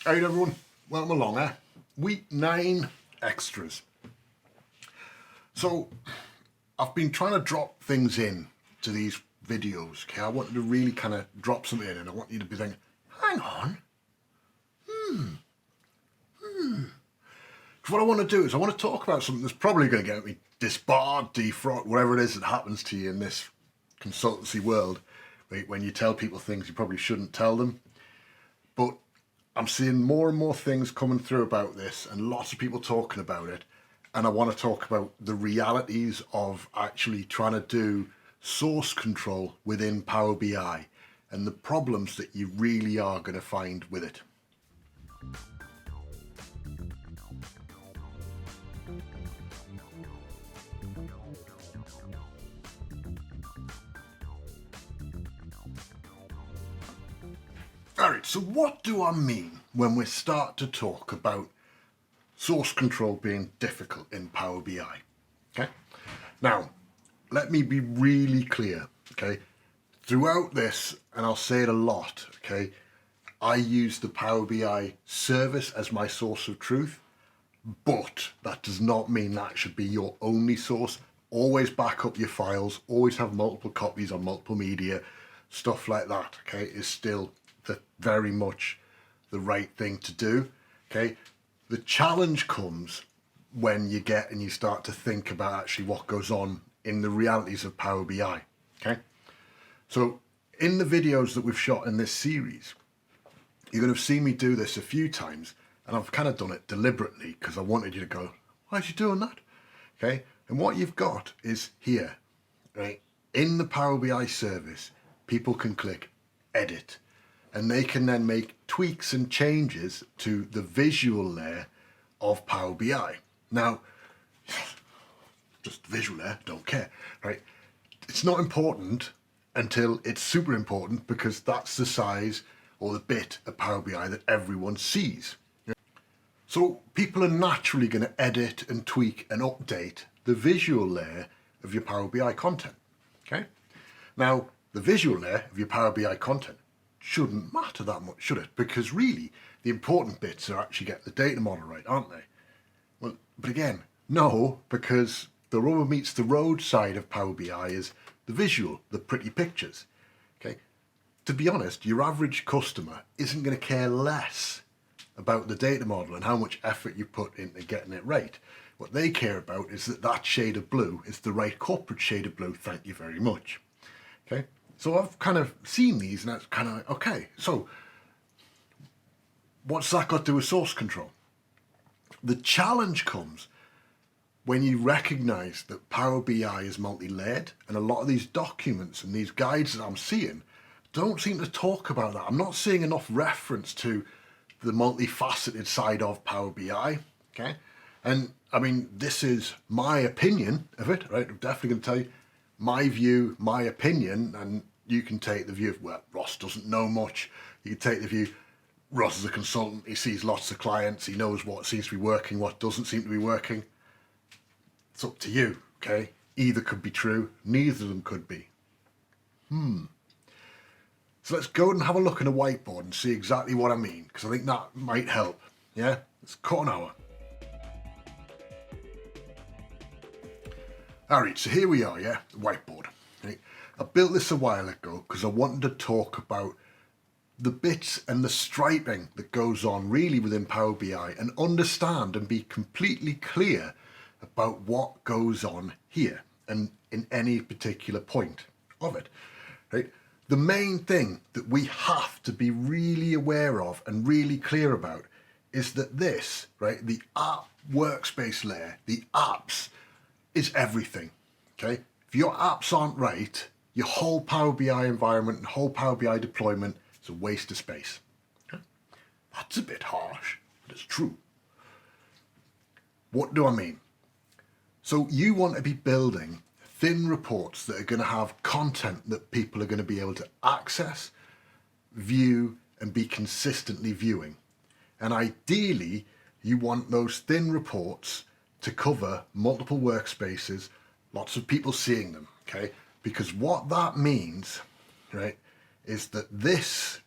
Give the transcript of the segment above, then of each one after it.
Hey everyone, welcome along. Week 9 extras. So I've been trying to drop things in to these videos. Okay, I wanted to really kind of drop something in, and I want you to be thinking, hang on, Because what I want to do is I want to talk about something that's probably going to get me disbarred, defraud, whatever it is that happens to you in this consultancy world, when you tell people things you probably shouldn't tell them. But I'm seeing more and more things coming through about this and lots of people talking about it. And I want to talk about the realities of actually trying to do source control within Power BI and the problems that you really are going to find with it. Alright, so what do I mean when we start to talk about source control being difficult in Power BI? Okay, now let me be really clear. Okay, throughout this, and I'll say it a lot, okay, I use the Power BI service as my source of truth, but that does not mean that should be your only source. Always back up your files, always have multiple copies on multiple media, stuff like that, okay, is still very much the right thing to do. Okay, the challenge comes when you get and you start to think about actually what goes on in the realities of Power BI. Okay, so in the videos that we've shot in this series, you're going to have seen me do this a few times, and I've kind of done it deliberately because I wanted you to go, why are you doing that? Okay, and what you've got is here, right, in the Power BI service, people can click edit, and they can then make tweaks and changes to the visual layer of Power BI. Now, just visual layer, don't care, right? It's not important until it's super important, because that's the size or the bit of Power BI that everyone sees. So people are naturally going to edit and tweak and update the visual layer of your Power BI content, okay? Now, the visual layer of your Power BI content shouldn't matter that much, should it? Because really, the important bits are actually get the data model right, aren't they? Well, but again, no, because the rubber meets the road side of Power BI is the visual, the pretty pictures. Okay, to be honest, your average customer isn't going to care less about the data model and how much effort you put into getting it right. What they care about is that that shade of blue is the right corporate shade of blue. Thank you very much. Okay. So I've kind of seen these, and that's kind of like, okay, so what's that got to do with source control? The challenge comes when you recognize that Power BI is multi-layered, and a lot of these documents and these guides that I'm seeing don't seem to talk about that. I'm not seeing enough reference to the multifaceted side of Power BI, okay? And I mean, this is my opinion of it, right? I'm definitely going to tell you my view, my opinion, and you can take the view of, well, Ross doesn't know much. You can take the view, Ross is a consultant, he sees lots of clients, he knows what seems to be working, what doesn't seem to be working. It's up to you, okay? Either could be true, neither of them could be. So let's go and have a look at a whiteboard and see exactly what I mean, because I think that might help, yeah? Let's cut an hour. Alright, so here we are, yeah? The whiteboard. Right? I built this a while ago because I wanted to talk about the bits and the striping that goes on really within Power BI and understand and be completely clear about what goes on here and in any particular point of it. Right? The main thing that we have to be really aware of and really clear about is that this, right, the app workspace layer, the apps, is everything, okay? If your apps aren't right, your whole Power BI environment and whole Power BI deployment is a waste of space. Okay? That's a bit harsh, but it's true. What do I mean? So you want to be building thin reports that are going to have content that people are going to be able to access, view, and be consistently viewing. And ideally, you want those thin reports to cover multiple workspaces, lots of people seeing them, okay? Because what that means, right, is that this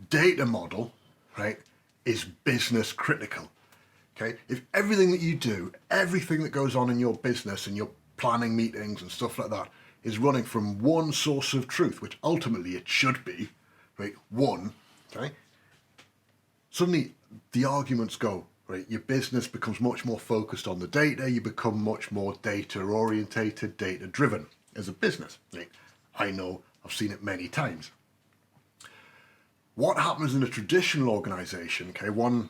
data model, right, is business critical. Okay, if everything that you do, everything that goes on in your business and your planning meetings and stuff like that is running from one source of truth, which ultimately it should be, right? One, okay? Suddenly the arguments go, right? Your business becomes much more focused on the data. You become much more data orientated, data driven as a business. Right? I know, I've seen it many times. What happens in a traditional organization, okay, one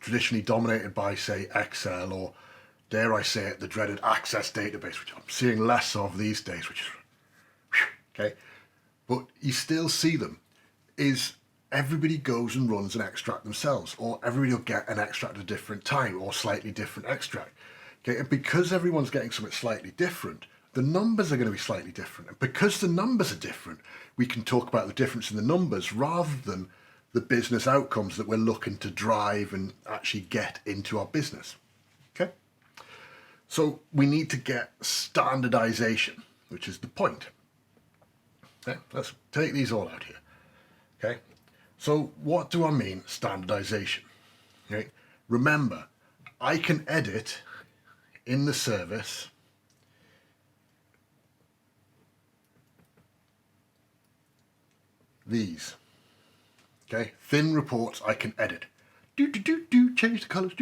traditionally dominated by, say, Excel, or dare I say it, the dreaded Access database, which I'm seeing less of these days, which is, okay, but you still see them, is everybody goes and runs an extract themselves, or everybody will get an extract at a different time, or slightly different extract. Okay, and because everyone's getting something slightly different, the numbers are going to be slightly different. And because the numbers are different, we can talk about the difference in the numbers rather than the business outcomes that we're looking to drive and actually get into our business. Okay? So we need to get standardization, which is the point. Okay? Let's take these all out here. Okay? So what do I mean standardization? Okay? Remember, I can edit in the service these. Okay, thin reports I can edit. Change the colors.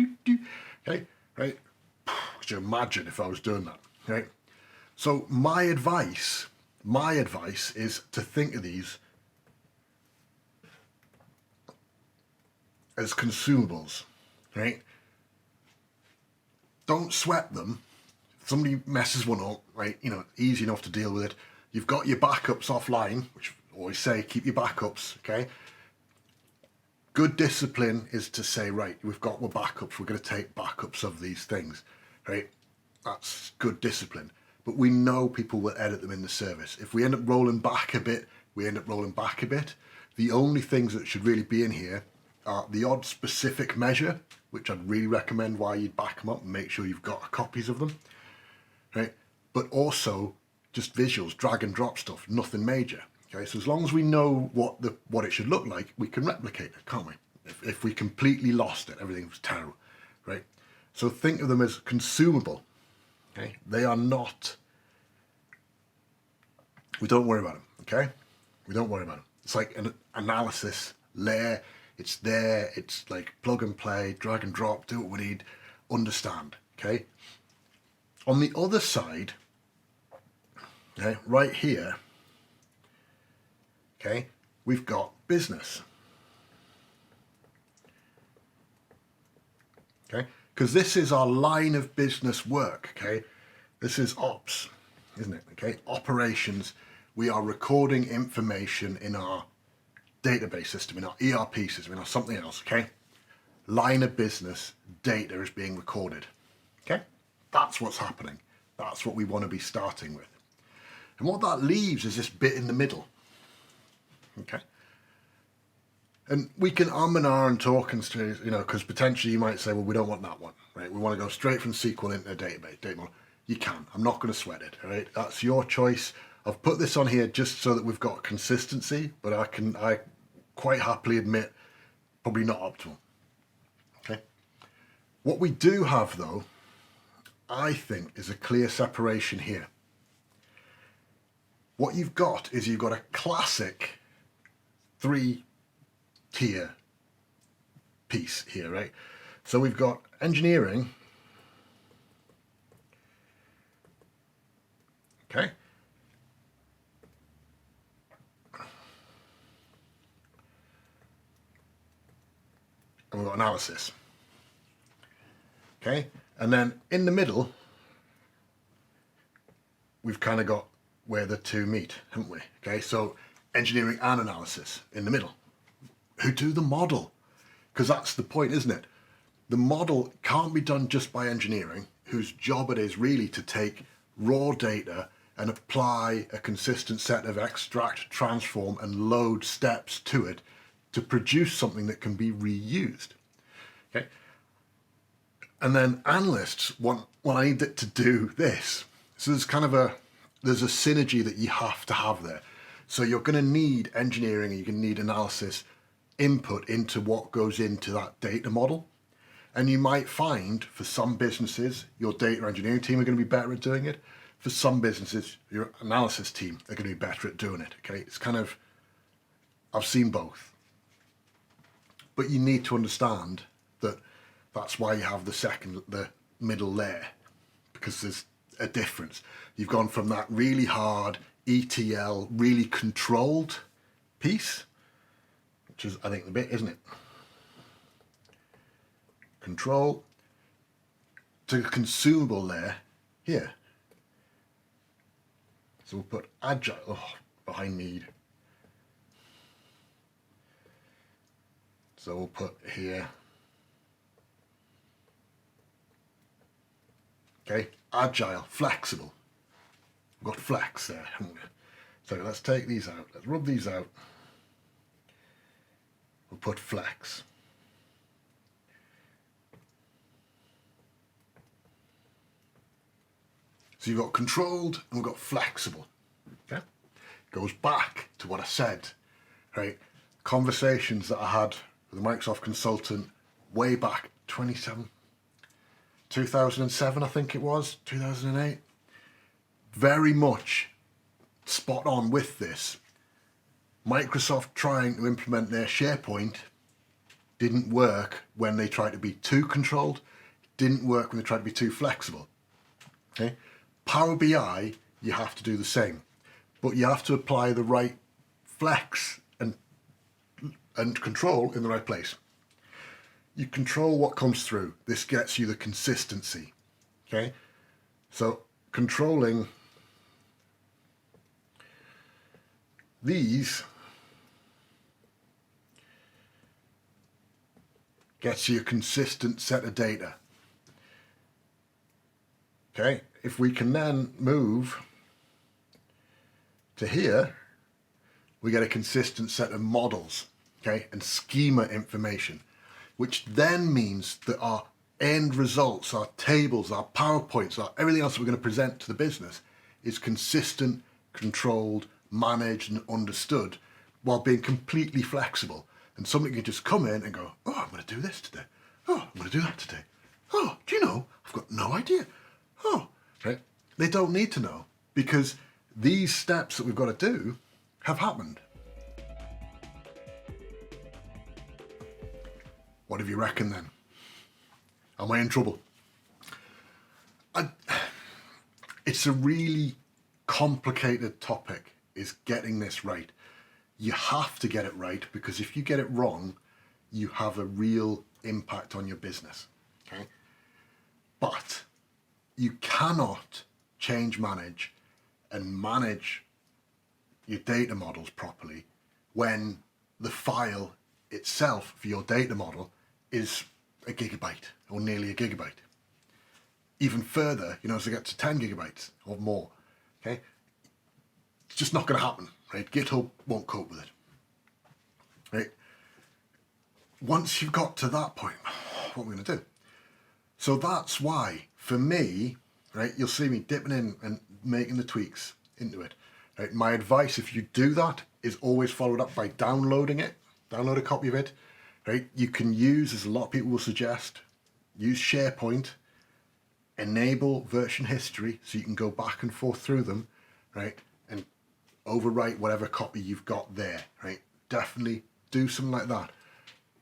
Okay, right. Could you imagine if I was doing that? Okay. So my advice is to think of these as consumables. Right. Don't sweat them. If somebody messes one up, right? You know, easy enough to deal with it. You've got your backups offline, which I always say keep your backups. Okay. Good discipline is to say, right, we've got our backups, we're going to take backups of these things, right? That's good discipline. But we know people will edit them in the service. If we end up rolling back a bit, we end up rolling back a bit. The only things that should really be in here are the odd specific measure, which I'd really recommend why you'd back them up and make sure you've got copies of them, right? But also just visuals, drag and drop stuff, nothing major. Okay, so as long as we know what it should look like, we can replicate it, can't we? If we completely lost it, everything was terrible, right? So think of them as consumable. Okay, they are not. We don't worry about them. Okay, we don't worry about them. It's like an analysis layer. It's there. It's like plug and play, drag and drop. Do what we need. Understand. Okay. On the other side, okay, right here. Okay, we've got business. Okay, because this is our line of business work. Okay, this is ops, isn't it? Okay, operations. We are recording information in our database system, in our ERP system, in our something else. Okay, line of business data is being recorded. Okay, that's what's happening. That's what we want to be starting with. And what that leaves is this bit in the middle. Okay. And we can and and talk and say, you know, because potentially you might say, well, we don't want that one, right? We want to go straight from SQL into a database. Data model. You can. I'm not going to sweat it, all right? That's your choice. I've put this on here just so that we've got consistency, but I quite happily admit, probably not optimal. Okay. What we do have, though, I think, is a clear separation here. What you've got is you've got a classic 3-tier piece here, right? So we've got engineering, okay? And we've got analysis, okay? And then in the middle, we've kind of got where the two meet, haven't we? Okay, so engineering and analysis in the middle. Who do the model? Because that's the point, isn't it? The model can't be done just by engineering, whose job it is really to take raw data and apply a consistent set of extract, transform, and load steps to it to produce something that can be reused. Okay. And then analysts want, well, I need it to do this. So there's a synergy that you have to have there. So you're going to need engineering and you're going to need analysis input into what goes into that data model. And you might find for some businesses, your data engineering team are going to be better at doing it. For some businesses, your analysis team are going to be better at doing it. Okay, it's kind of, I've seen both. But you need to understand that that's why you have the middle layer, because there's a difference. You've gone from that really hard ETL, really controlled piece, which is, I think, the bit, isn't it? Control, to the consumable layer here. So we'll put agile behind need. So we'll put here, okay, agile, flexible. We've got flex there, haven't we? So let's take these out. Let's rub these out. We'll put flex. So you've got controlled and we've got flexible. Okay? Goes back to what I said, right? Conversations that I had with a Microsoft consultant way back 2007, I think it was, 2008. Very much spot on with this. Microsoft trying to implement their SharePoint didn't work when they tried to be too controlled, didn't work when they tried to be too flexible. Okay? Power BI, you have to do the same, but you have to apply the right flex and control in the right place. You control what comes through. This gets you the consistency. Okay? So controlling these gets you a consistent set of data. Okay, if we can then move to here, we get a consistent set of models, okay, and schema information, which then means that our end results, our tables, our PowerPoints, everything else that we're going to present to the business is consistent, controlled, managed and understood while being completely flexible. And somebody can just come in and go, oh, I'm going to do this today. Oh, I'm going to do that today. Oh, do you know, I've got no idea. Oh, right. They don't need to know because these steps that we've got to do have happened. What have you reckon then? Am I in trouble? It's a really complicated topic, is getting this right. You have to get it right because if you get it wrong, you have a real impact on your business. Okay? But you cannot change manage and manage your data models properly when the file itself for your data model is a gigabyte or nearly a gigabyte. Even further, as it gets to 10 gigabytes or more, okay? It's just not going to happen, right? GitHub won't cope with it, right? Once you've got to that point, what are we going to do? So that's why, for me, right, you'll see me dipping in and making the tweaks into it. Right? My advice, if you do that, is always followed up by downloading it. Download a copy of it. Right? You can use, as a lot of people will suggest, use SharePoint, enable version history so you can go back and forth through them, right? And overwrite whatever copy you've got there, right? Definitely do something like that.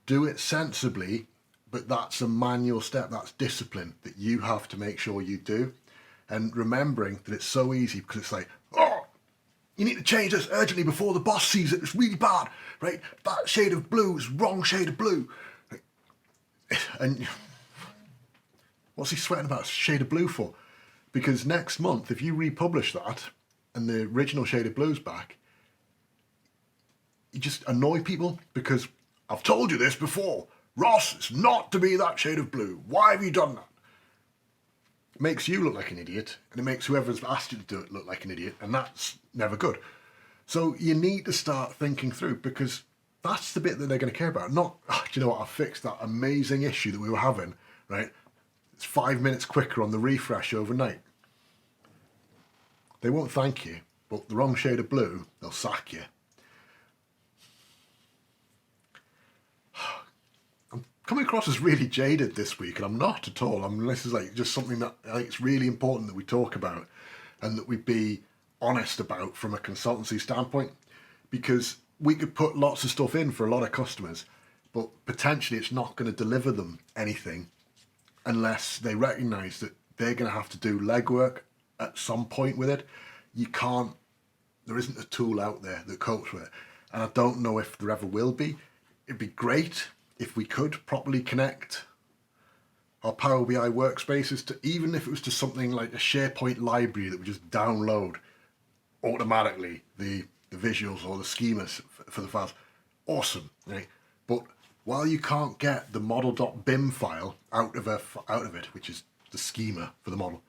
Do it sensibly, but that's a manual step, that's discipline that you have to make sure you do. And remembering that it's so easy because it's like, oh, you need to change this urgently before the boss sees it, it's really bad, right? That shade of blue is wrong shade of blue. Right? And what's he sweating about a shade of blue for? Because next month, if you republish that and the original shade of blue's back, you just annoy people because I've told you this before. Ross, it's not to be that shade of blue. Why have you done that? It makes you look like an idiot, and it makes whoever's asked you to do it look like an idiot, and that's never good. So you need to start thinking through, because that's the bit that they're going to care about. Not, oh, do you know what, I fixed that amazing issue that we were having, right? It's 5 minutes quicker on the refresh overnight. They won't thank you, but the wrong shade of blue, they'll sack you. coming across as really jaded this week, and I'm not at all. I mean, this is like just something that I think it's really important that we talk about and that we be honest about from a consultancy standpoint, because we could put lots of stuff in for a lot of customers, but potentially it's not going to deliver them anything unless they recognize that they're going to have to do legwork at some point with it. There isn't a tool out there that copes with it. And I don't know if there ever will be. It'd be great if we could properly connect our Power BI workspaces to, even if it was to something like a SharePoint library that would just download automatically the visuals or the schemas for the files. Awesome, right? But while you can't get the model.bim file out of it, which is the schema for the model,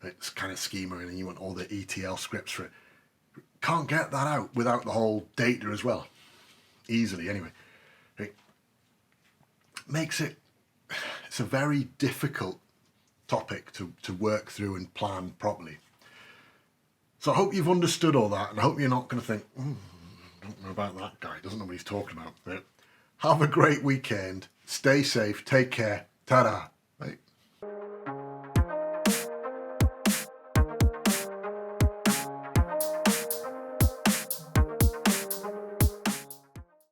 it's kind of schema, and you want all the ETL scripts for it. Can't get that out without the whole data as well, easily anyway. It makes it's a very difficult topic to work through and plan properly. So I hope you've understood all that, and I hope you're not going to think, I don't know about that guy, doesn't know what he's talking about. Right? Have a great weekend, stay safe, take care, ta-da.